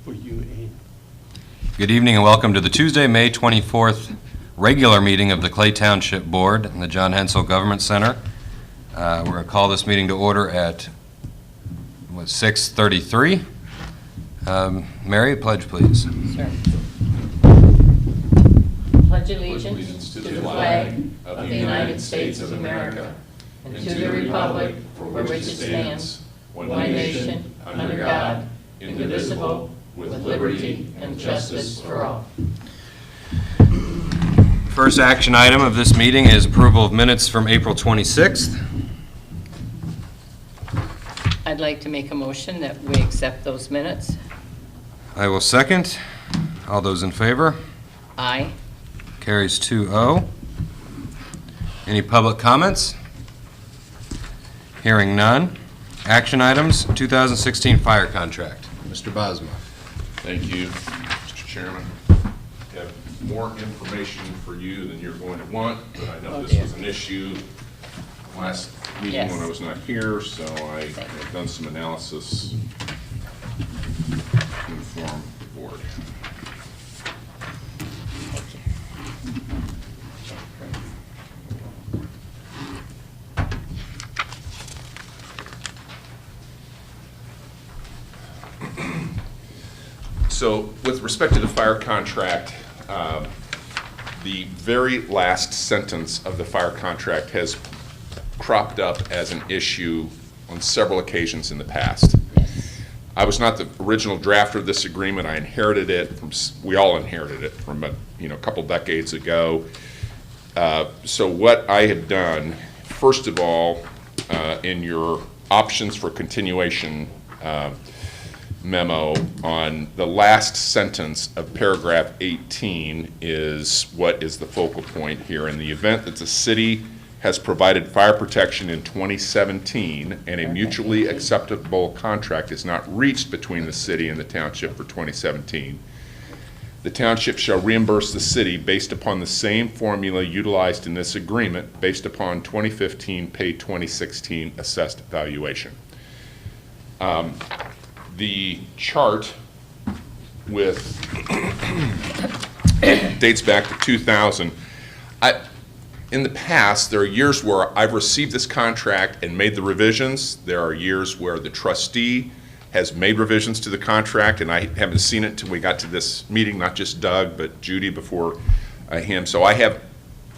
for you, Abe. Good evening and welcome to the Tuesday, May 24th regular meeting of the Clay Township Board in the John Hensel Government Center. We're going to call this meeting to order at 6:33. Mary, pledge please. Sure. Pledge allegiance to the flag of the United States of America and to the republic for which it stands, one nation, under God, indivisible, with liberty and justice for all. First action item of this meeting is approval of minutes from April 26th. I'd like to make a motion that we accept those minutes. I will second. All those in favor? Aye. Carries 2-0. Any public comments? Hearing none. Action items, 2016 fire contract. Mr. Bosma. Thank you, Mr. Chairman. I have more information for you than you're going to want, but I know this was an issue last meeting when I was not here, so I have done some analysis to inform the board. So with respect to the fire contract, the very last sentence of the fire contract has cropped up as an issue on several occasions in the past. I was not the original drafter of this agreement. I inherited it from, we all inherited it from a couple decades ago. So what I had done, first of all, in your options for continuation memo, on the last sentence of paragraph 18 is what is the focal point here. In the event that the city has provided fire protection in 2017 and a mutually acceptable contract is not reached between the city and the township for 2017, the township shall reimburse the city based upon the same formula utilized in this agreement based upon 2015 paid 2016 assessed valuation. The chart with dates back to 2000. In the past, there are years where I've received this contract and made the revisions. There are years where the trustee has made revisions to the contract, and I haven't seen it until we got to this meeting, not just Doug, but Judy before him. So I have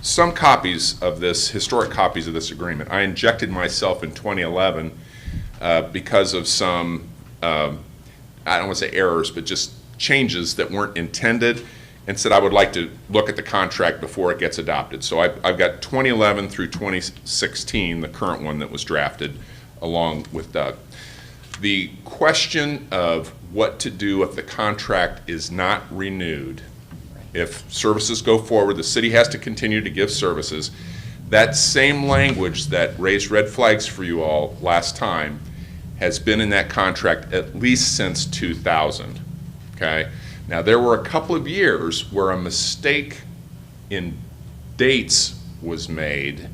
some copies of this, historic copies of this agreement. I injected myself in 2011 because of some I don't want to say errors, but just changes that weren't intended, and said I would like to look at the contract before it gets adopted. So I've got 2011 through 2016, the current one that was drafted, along with Doug. The question of what to do if the contract is not renewed, if services go forward, the city has to continue to give services. That same language that raised red flags for you all last time has been in that contract at least since 2000, okay? Now, there were a couple of years where a mistake in dates was made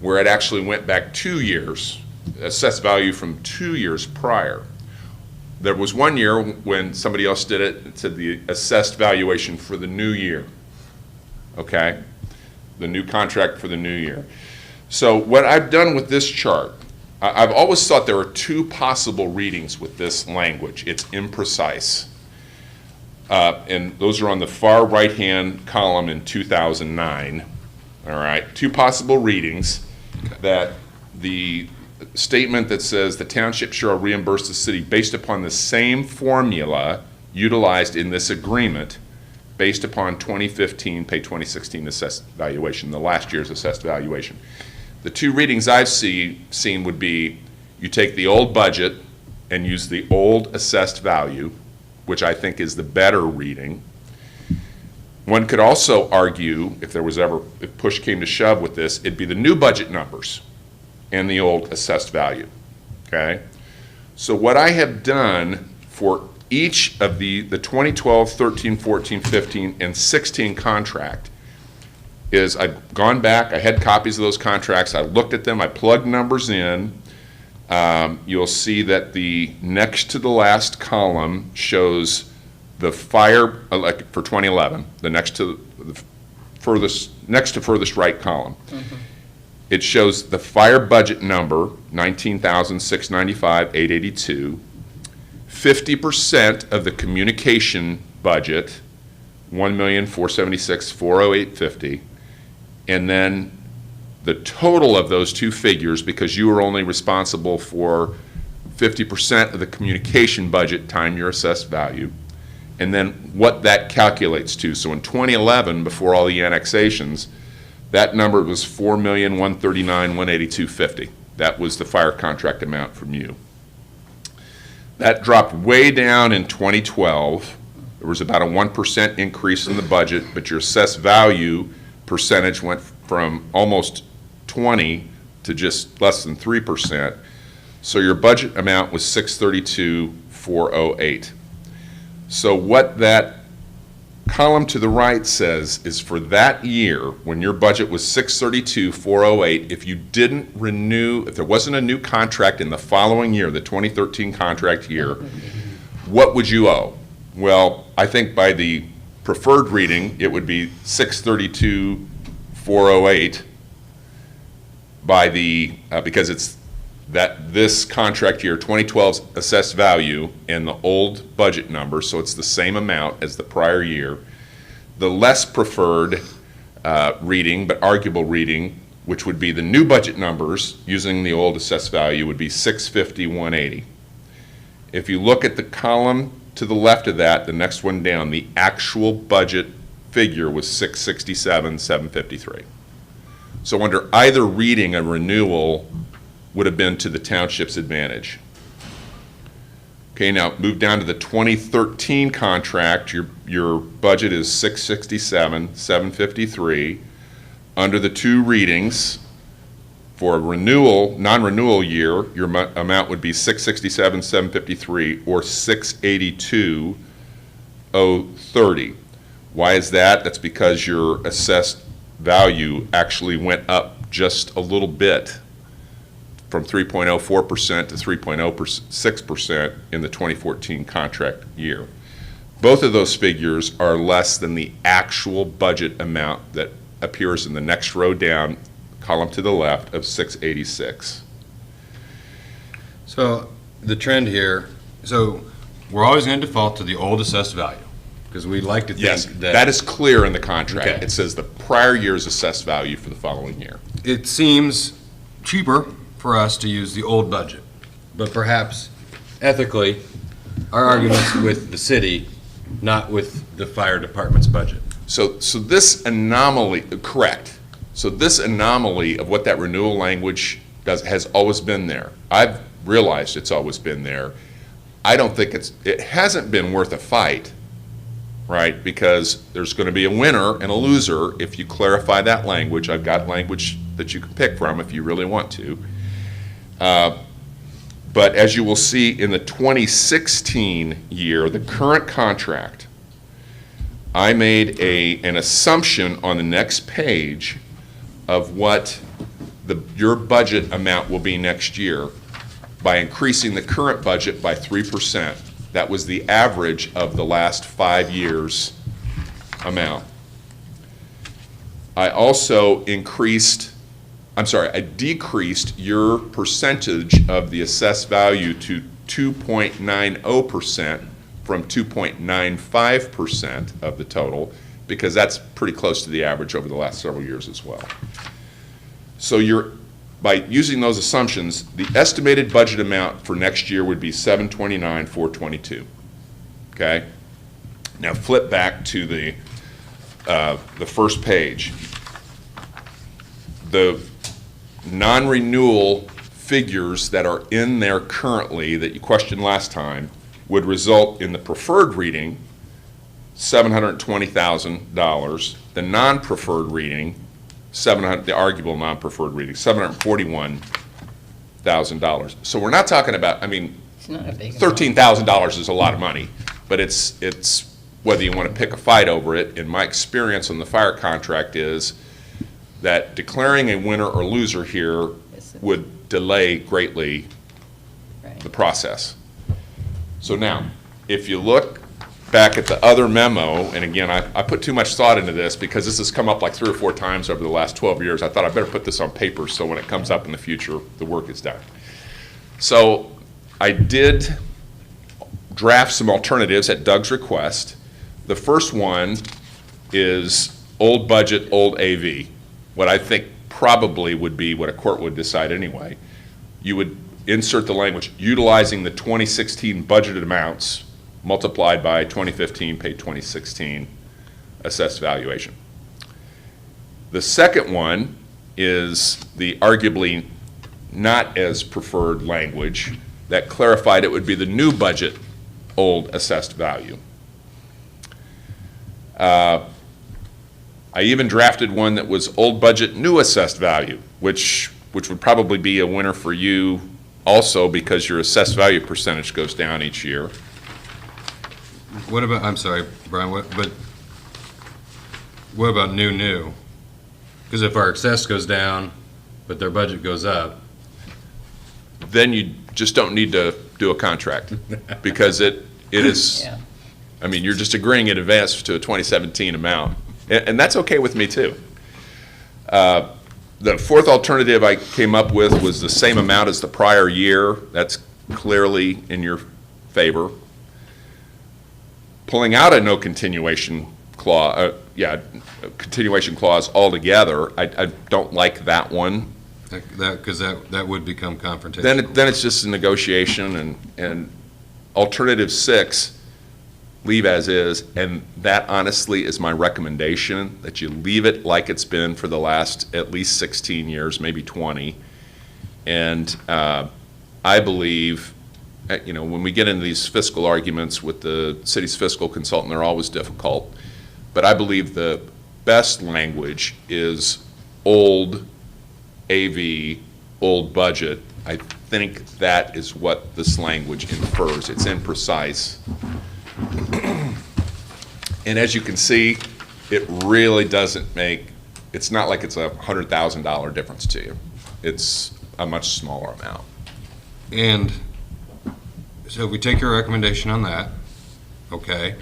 where it actually went back 2 years, assessed value from 2 years prior. There was 1 year when somebody else did it, it said the assessed valuation for the new year, okay? The new contract for the new year. So what I've done with this chart, I've always thought there are two possible readings with this language. It's imprecise. And those are on the far right-hand column in 2009. All right, two possible readings: that the statement that says the township shall reimburse the city based upon the same formula utilized in this agreement based upon 2015 pay 2016 assessed valuation, the last year's assessed valuation. The two readings I've seen would be you take the old budget and use the old assessed value, which I think is the better reading. One could also argue, if push came to shove with this, it'd be the new budget numbers and the old assessed value, okay? So what I have done for each of the 2012, 13, 14, 15, and 16 contract is I've gone back, I had copies of those contracts, I looked at them, I plugged numbers in, You'll see that the next to the last column shows the fire, like for 2011, the next to furthest right column. It shows the fire budget number, $19,695,882. 50% of the communication budget, $1,476,408.50, and then the total of those two figures, because you are only responsible for 50% of the communication budget time your assessed value, and then what that calculates to. So in 2011, before all the annexations, that number was $4,139,182.50. That was the fire contract amount from you. That dropped way down in 2012. There was about a 1% increase in the budget, but your assessed value percentage went from almost 20 to just less than 3%. So your budget amount was $632,408. So what that column to the right says is for that year, when your budget was $632,408, if you didn't renew, if there wasn't a new contract in the following year, the 2013 contract year, what would you owe? Well, I think by the preferred reading, it would be $632,408 by the, because it's that this contract year, 2012's assessed value and the old budget number, so it's the same amount as the prior year. The less preferred reading, but arguable reading, which would be the new budget numbers using the old assessed value, would be $650,180. If you look at the column to the left of that, the next one down, the actual budget figure was $667,753. So under either reading, a renewal would have been to the township's advantage. Okay, now move down to the 2013 contract. Your budget is $667,753. Under the two readings, for a renewal, non-renewal year, your amount would be $667,753 or $682,030. Why is that? That's because your assessed value actually went up just a little bit, from 3.04% to 3.06% in the 2014 contract year. Both of those figures are less than the actual budget amount that appears in the next row down, column to the left, of $686. So the trend here, so we're always going to default to the old assessed value, because we like to think Yes, that that is clear in the contract. Okay. It says the prior year's assessed value for the following year. it seems cheaper for us to use the old budget, but perhaps ethically, our argument's with the city, not with the fire department's budget. So this anomaly, correct. So this anomaly of what that renewal language does has always been there. I've realized it's always been there. I don't think it hasn't been worth a fight, right? Because there's going to be a winner and a loser if you clarify that language. I've got language that you can pick from if you really want to. But as you will see in the 2016 year, the current contract, I made an assumption on the next page of what your budget amount will be next year by increasing the current budget by 3%. That was the average of the last 5 years' amount. I also I decreased your percentage of the assessed value to 2.90% from 2.95% of the total, because that's pretty close to the average over the last several years as well. So by using those assumptions, the estimated budget amount for next year would be $729,422. Okay? Now flip back to the first page. The non-renewal figures that are in there currently that you questioned last time would result in the preferred reading, $720,000, the non-preferred reading, the arguable non-preferred reading, $741,000. So we're not talking about, I mean, It's not a big amount. $13,000 is a lot of money, but it's whether you want to pick a fight over it. In my experience on the fire contract is that declaring a winner or loser here would delay greatly the process. So now, if you look back at the other memo, and again, I put too much thought into this because this has come up like 3 or 4 times over the last 12 years. I thought I better put this on paper so when it comes up in the future, the work is done. So I did draft some alternatives at Doug's request. The first one is old budget, old AV, what I think probably would be what a court would decide anyway. You would insert the language, utilizing the 2016 budgeted amounts multiplied by 2015 paid 2016 assessed valuation. The second one is the arguably not as preferred language that clarified it would be the new budget old assessed value. I even drafted one that was old budget new assessed value, which would probably be a winner for you also because your assessed value percentage goes down each year. What about, I'm sorry, Brian, what about new? Because if our assess goes down, but their budget goes up. Then you just don't need to do a contract because it is, Yeah. I mean, you're just agreeing in advance to a 2017 amount. And that's okay with me too. The fourth alternative I came up with was the same amount as the prior year. That's clearly in your favor. Pulling out a no continuation clause, continuation clause altogether, I don't like that one. Because that would become confrontational. Then it's just a negotiation, and alternative 6, leave as is, and that honestly is my recommendation, that you leave it like it's been for the last at least 16 years, maybe 20. And I believe, when we get into these fiscal arguments with the city's fiscal consultant, they're always difficult. But I believe the best language is old AV, old budget. I think that is what this language infers. It's imprecise. And as you can see, it really doesn't make, it's not like it's a $100,000 difference to you. It's a much smaller amount. And so if we take your recommendation on that, okay.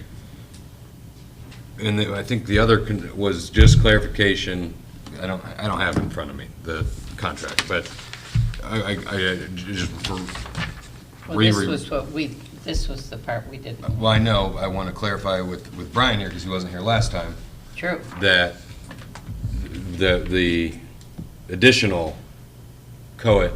And I think the other was just clarification. I don't have it in front of me, the contract, but I just Well, this was the part we didn't. well, I know, I want to clarify with Brian here, because he wasn't here last time, True. that the additional COIT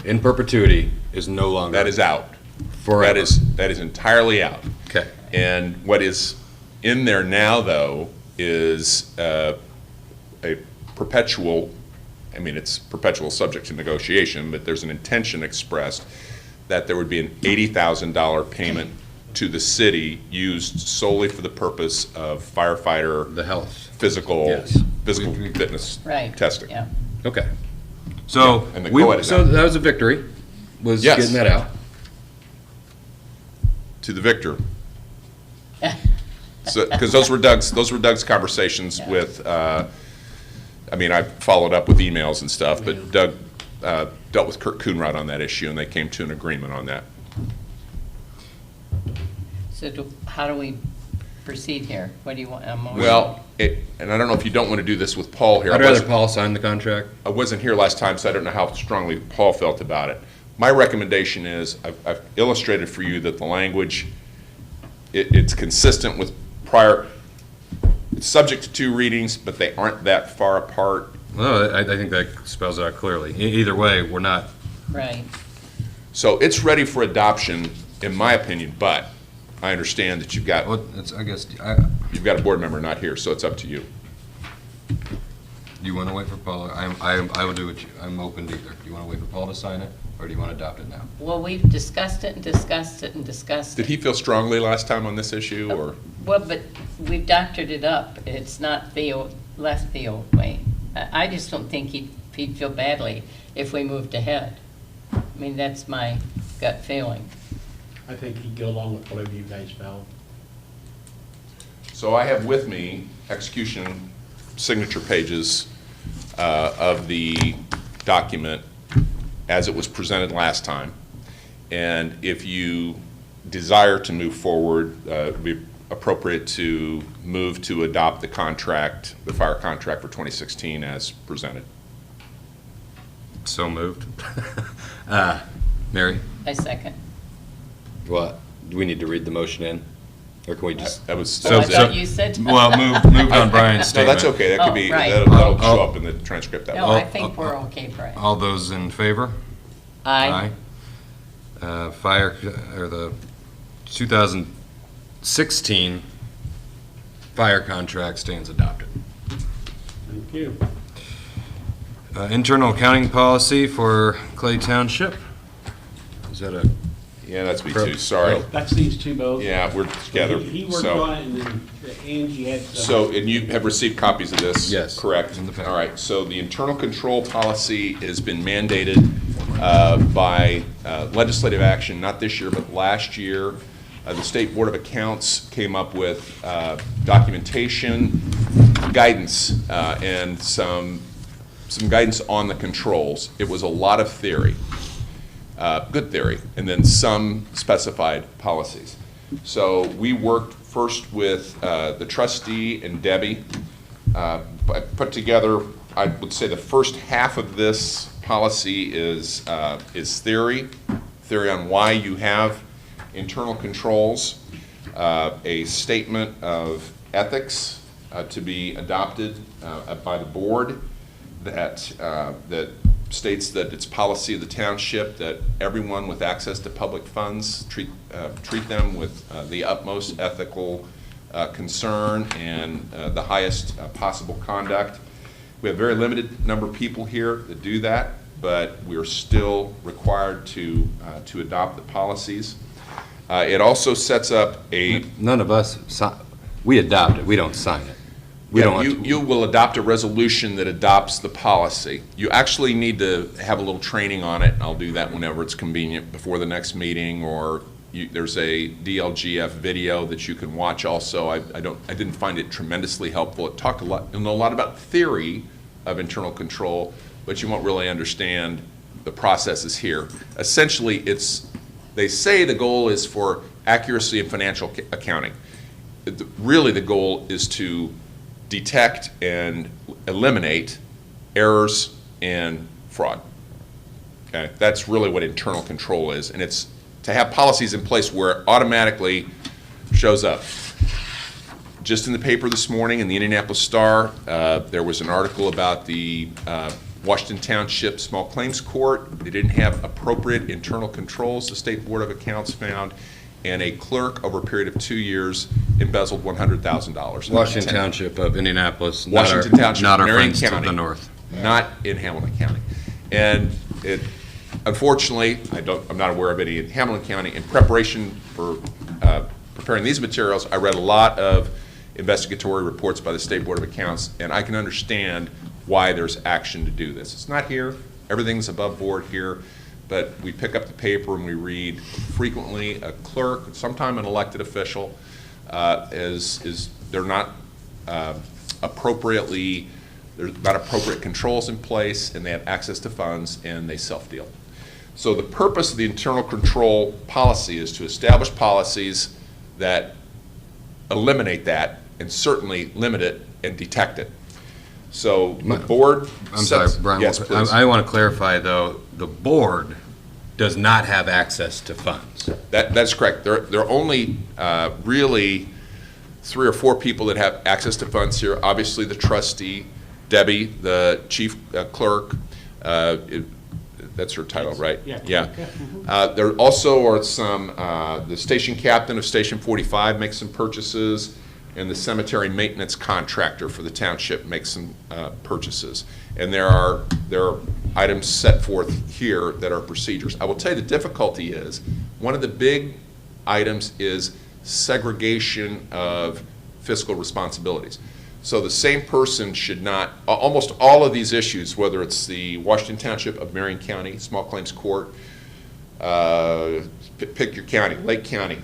in perpetuity is no longer. That is out. Forever. That is entirely out. Okay. And what is in there now, though, is a perpetual, I mean, it's perpetual subject to negotiation, but there's an intention expressed that there would be an $80,000 payment to the city used solely for the purpose of firefighter The health. physical Yes. fitness Right. testing. Yeah. Okay. So, Yeah, and the COIT is so out. that was a victory, was Yes. getting that out. To the victor. So, because those were Doug's conversations Yeah. with, I mean, I followed up with emails and stuff, but Doug dealt with Kurt Coonrod on that issue, and they came to an agreement on that. So how do we proceed here? What do you want? Well, and I don't know if you don't want to do this with Paul here. I'd rather Paul sign the contract. I wasn't here last time, so I don't know how strongly Paul felt about it. My recommendation is, I've illustrated for you that the language, it's consistent with prior, it's subject to 2 readings, but they aren't that far apart. Well, I think that spells it out clearly. Either way, we're not. Right. So So it's ready for adoption, in my opinion, but I understand that you've got a board member not here, so it's up to you. Do you want to wait for Paul? I will do what I'm open to either. Do you want to wait for Paul to sign it, or do you want to adopt it now? Well, we've discussed it and discussed it and discussed it. Did he feel strongly last time on this issue, or? Well, but we've doctored it up. It's not left the old way. I just don't think he'd feel badly if we moved ahead. I mean, that's my gut feeling. I think he'd go along with whatever you guys felt. So I have with me execution signature pages of the document as it was presented last time. And if you desire to move forward, it would be appropriate to move to adopt the contract, the fire contract for 2016 as presented. So moved. Mary, I second. what, do we need to read the motion in? Or can we just? That was, Oh, that I was it. thought you said. Well, moved on Brian's No, statement. that's okay. That could Oh, be, right. that'll show up in the transcript that No, way. I think we're okay, Brian. All those in favor? Aye. Fire, or the 2016 fire contract stands adopted. Thank you. Internal accounting policy for Clay Township. Is that a? Yeah, that's me too, sorry. That's these two both. Yeah, we're together. He worked So- on it, and then Angie had some. So, and you have received copies of this? Yes, Correct. in the packet. All right, so the internal control policy has been mandated by legislative action, not this year, but last year. The State Board of Accounts came up with documentation, guidance, and some guidance on the controls. It was a lot of theory, good theory, and then some specified policies. So we worked first with the trustee and Debbie, put together, I would say the first half of this policy is theory on why you have internal controls, a statement of ethics to be adopted by the board that states that it's policy of the township that everyone with access to public funds treat them with the utmost ethical concern and the highest possible conduct. We have a very limited number of people here that do that, but we are still required to adopt the policies. It also sets up a. None of us, we adopt it, we don't sign it. We don't. You will adopt a resolution that adopts the policy. You actually need to have a little training on it, and I'll do that whenever it's convenient, before the next meeting, or there's a DLGF video that you can watch also. I didn't find it tremendously helpful. It talked you'll know a lot about theory of internal control, but you won't really understand the processes here. Essentially, they say the goal is for accuracy in financial accounting. Really, the goal is to detect and eliminate errors and fraud. Okay, that's really what internal control is, and it's to have policies in place where it automatically shows up. Just in the paper this morning, in the Indianapolis Star, there was an article about the Washington Township Small Claims Court. They didn't have appropriate internal controls, the State Board of Accounts found, and a clerk over a period of 2 years embezzled $100,000. Washington Township of Indianapolis, Washington Township, not our Marion friends to County. the north. Not in Hamilton County. And it, unfortunately, I'm not aware of any in Hamilton County. In preparation for preparing these materials, I read a lot of investigatory reports by the State Board of Accounts, and I can understand why there's action to do this. It's not here. Everything's above board here. But we pick up the paper and we read frequently a clerk, sometime an elected official, they're not appropriate controls in place, and they have access to funds, and they self-deal. So the purpose of the internal control policy is to establish policies that eliminate that and certainly limit it and detect it. So the board I'm sorry, Brian. Yes, please. I want to clarify, though, the board does not have access to funds. That's correct. There are only really 3 or 4 people that have access to funds here. Obviously, the trustee, Debbie, the chief clerk. That's her title, right? Yeah. There also are some, the station captain of Station 45 makes some purchases, and the cemetery maintenance contractor for the township makes some purchases. And there are items set forth here that are procedures. I will tell you the difficulty is, one of the big items is segregation of fiscal responsibilities. So the same person should not, almost all of these issues, whether it's the Washington Township of Marion County, Small Claims Court, pick your county, Lake County,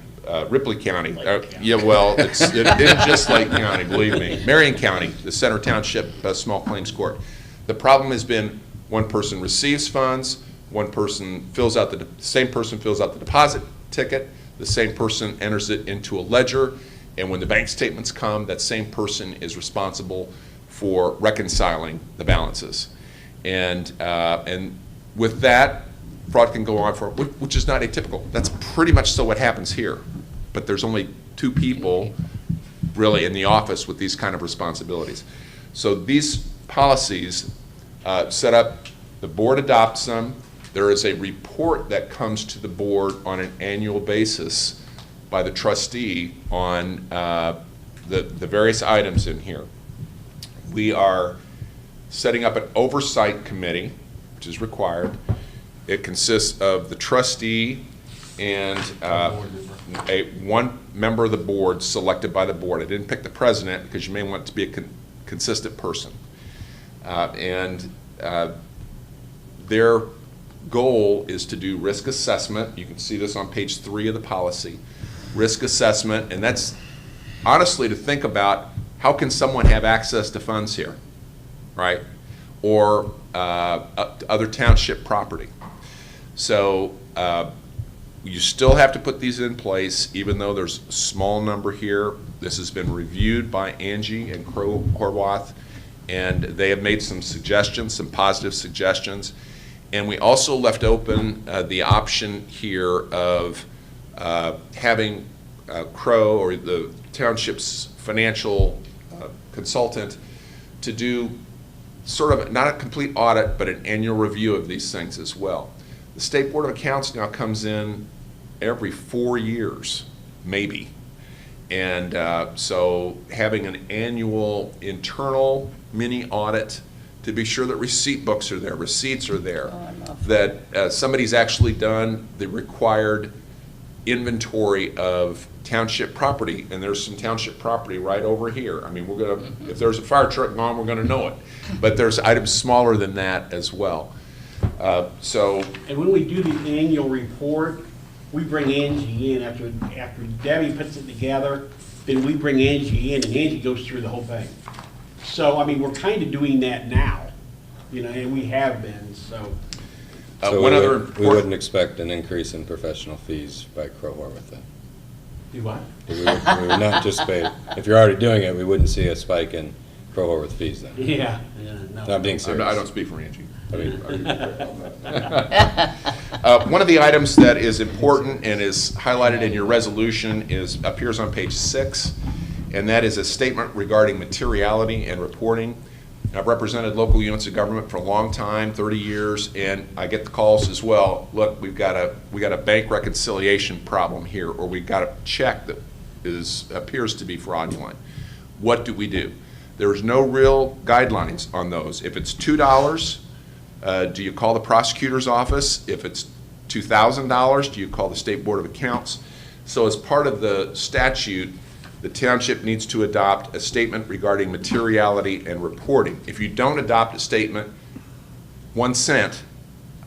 Ripley County. Yeah, well, it isn't just Lake County, believe me. Marion County, the Center Township Small Claims Court. The problem has been one person receives funds, one person fills out the same person fills out the deposit ticket, the same person enters it into a ledger, and when the bank statements come, that same person is responsible for reconciling the balances. And with that, fraud can go on for, which is not atypical. That's pretty much so what happens here. But there's only 2 people really in the office with these kind of responsibilities. So these policies set up, the board adopts them. There is a report that comes to the board on an annual basis by the trustee on the various items in here. We are setting up an oversight committee, which is required. It consists of the trustee and one member of the board selected by the board. I didn't pick the president because you may want it to be a consistent person. Their goal is to do risk assessment. You can see this on page 3 of the policy. Risk assessment, and that's honestly to think about how can someone have access to funds here, right? Or other township property. So you still have to put these in place, even though there's a small number here. This has been reviewed by Angie and Crow Horwath, and they have made some suggestions, some positive suggestions. And we also left open the option here of having Crow, or the township's financial consultant, to do sort of not a complete audit, but an annual review of these things as well. The State Board of Accounts now comes in every 4 years, maybe. And so having an annual internal mini audit to be sure that receipt books are there, receipts are there, that somebody's actually done the required inventory of township property, and there's some township property right over here. I mean, we're gonna, if there's a fire truck gone, we're gonna know it. But there's items smaller than that as well. And when we do the annual report, we bring Angie in after Debbie puts it together, then we bring Angie in, and Angie goes through the whole thing. So, I mean, we're kind of doing that now, you know, and we have been, so. So one other we wouldn't expect an increase in professional fees by Crow Horwath then? Do what? We would not anticipate, if you're already doing it, we wouldn't see a spike in Crow Horwath fees then? Yeah, no. Not being serious. I don't speak for Angie. I mean, One of the items that is important and is highlighted in your resolution appears on page 6, and that is a statement regarding materiality and reporting. I've represented local units of government for a long time, 30 years, and I get the calls as well. Look, we got a bank reconciliation problem here, or we got a check that appears to be fraudulent. What do we do? There's no real guidelines on those. If it's $2, do you call the prosecutor's office? If it's $2,000, do you call the State Board of Accounts? So as part of the statute, the township needs to adopt a statement regarding materiality and reporting. If you don't adopt a statement, 1 cent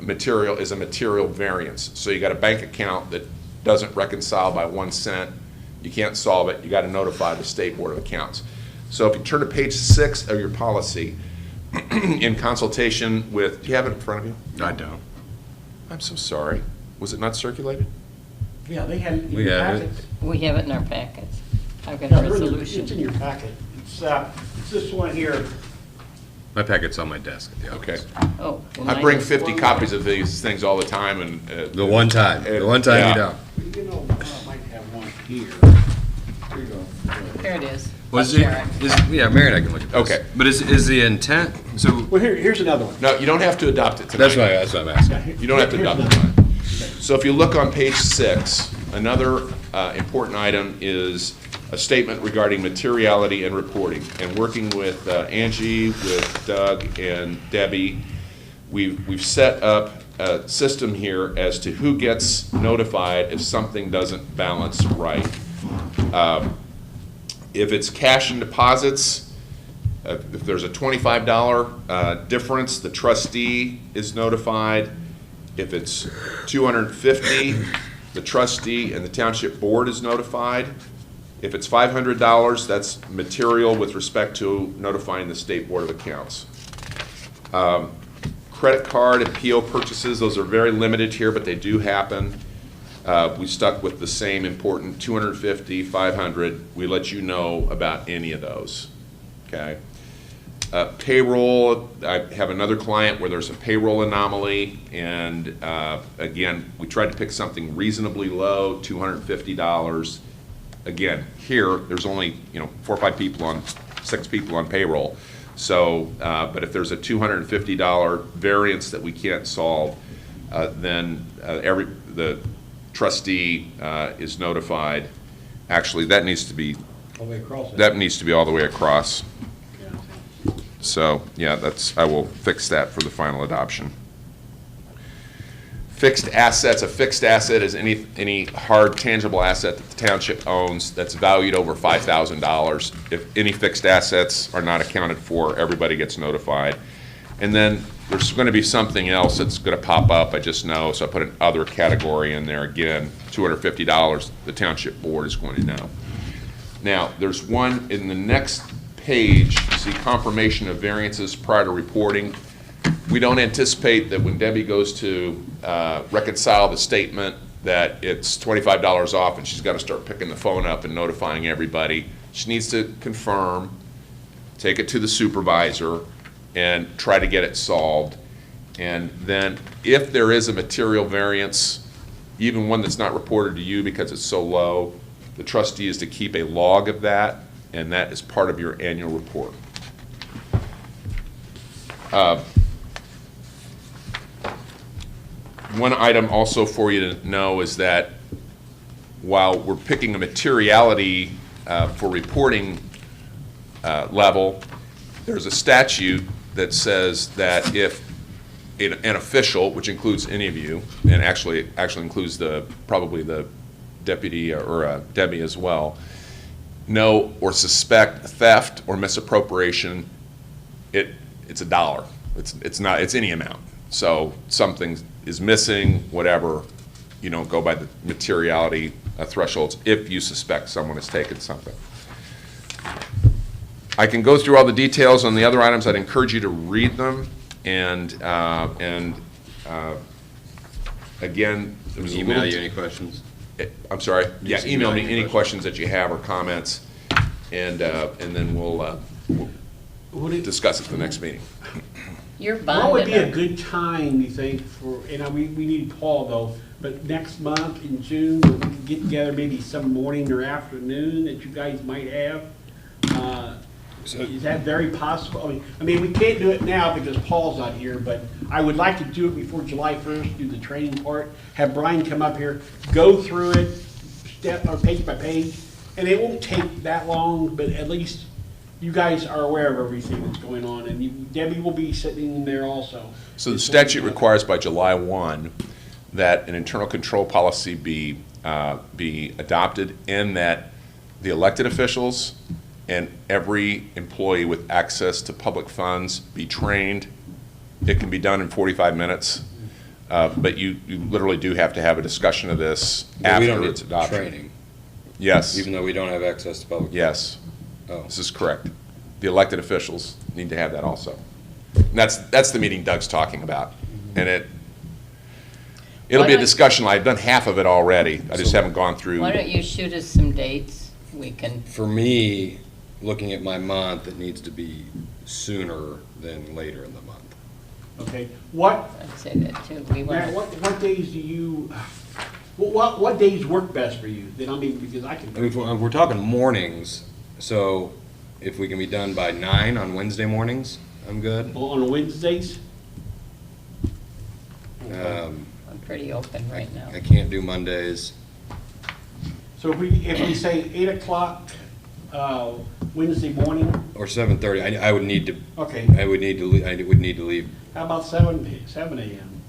material is a material variance. So you got a bank account that doesn't reconcile by 1 cent, you can't solve it, you got to notify the State Board of Accounts. So if you turn to page 6 of your policy, in consultation with, do you have it in front of you? I don't. I'm so sorry. Was it not circulated? Yeah, they have it in We your have it. packets. We have it in our packets. I've got Yeah, a they're in the- resolution. It's in your packet. It's this one here. My packet's on my desk at the Okay. office. Oh. well, I mine bring is- 50 copies of these things all the time, and The one time Yeah. you don't. You know, I might have one here. Here you go. Here it is. Was Let's it, share it. yeah, Mary and I can look at this. Okay. But is the intent, so, Well, here's another one. No, you don't have to adopt it tonight. that's what I'm asking. Yeah, You don't have to here's adopt it another tonight. So if you look on page 6, another important item is a statement regarding materiality and reporting. And working with Angie, with Doug, and Debbie, we've set up a system here as to who gets notified if something doesn't balance right. If it's cash and deposits, if there's a $25 difference, the trustee is notified. If it's $250, the trustee and the township board is notified. If it's $500, that's material with respect to notifying the State Board of Accounts. Credit card and PO purchases, those are very limited here, but they do happen. We stuck with the same important 250, 500. We let you know about any of those, okay? Payroll, I have another client where there's a payroll anomaly, and again, we tried to pick something reasonably low, $250. Again, here, there's only, 4 or 5 people 6 people on payroll. So, but if there's a $250 variance that we can't solve, then the trustee is notified. Actually, that needs to be All the way across. that needs to be all the way across. Yeah. So, yeah, I will fix that for the final adoption. Fixed assets, a fixed asset is any hard tangible asset that the township owns that's valued over $5,000. If any fixed assets are not accounted for, everybody gets notified. And then there's going to be something else that's going to pop up, I just know, so I put an other category in there. Again, $250, the township board is going to know. Now, there's one in the next page, you see confirmation of variances prior to reporting. We don't anticipate that when Debbie goes to reconcile the statement that it's $25 off and she's got to start picking the phone up and notifying everybody. She needs to confirm, take it to the supervisor, and try to get it solved. And then if there is a material variance, even one that's not reported to you because it's so low, the trustee is to keep a log of that, and that is part of your annual report. One item also for you to know is that while we're picking a materiality for reporting level, there's a statute that says that if an official, which includes any of you, and actually includes probably the deputy or Debbie as well, know or suspect theft or misappropriation, it's $1. It's any amount. So something is missing, whatever, you don't go by the materiality thresholds if you suspect someone has taken something. I can go through all the details on the other items. I'd encourage you to read them. And again, there was Email you any questions? I'm sorry. Yeah, Just email me email any your questions that you have or comments, and then we'll discuss it at the next meeting. You're What would be a bonding. good time, you think, for, we need Paul though, but next month in June, we could get together maybe some morning or afternoon that you guys might have? Is that very possible? I mean, we can't do it now because Paul's not here, but I would like to do it before July 1st, do the training part, have Brian come up here, go through it step or page by page, and it won't take that long, but at least you guys are aware of everything that's going on, and Debbie will be sitting in there also. So the statute requires by July 1 that an internal control policy be adopted, and that the elected officials and every employee with access to public funds be trained. It can be done in 45 minutes, but you literally do have to have a discussion of this But we don't after need it's adopted. training, Yes, even though we don't have access to public. yes, Oh. this is correct. The elected officials need to have that also. And that's the meeting Doug's talking about. And it'll be a discussion. I've done half of it already. I just haven't gone through. Why don't you shoot us some dates? We can, For me, looking at my month, it needs to be sooner than later in the month. Okay, I'd say that too. We Matt, want, what days do you, what days work best for you? Then because I can. I mean, if we're talking mornings, so if we can be done by 9 on Wednesday mornings, I'm good. On Wednesdays? Um, I'm pretty open right now. I can't do Mondays. So if we say 8 o'clock, Wednesday morning, Or 7:30, I would need to, okay, I would need to leave. how about 7 a.m.?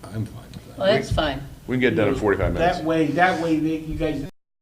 I'm fine with that. Well, that's fine. We can get it done in 45 minutes. That way, you guys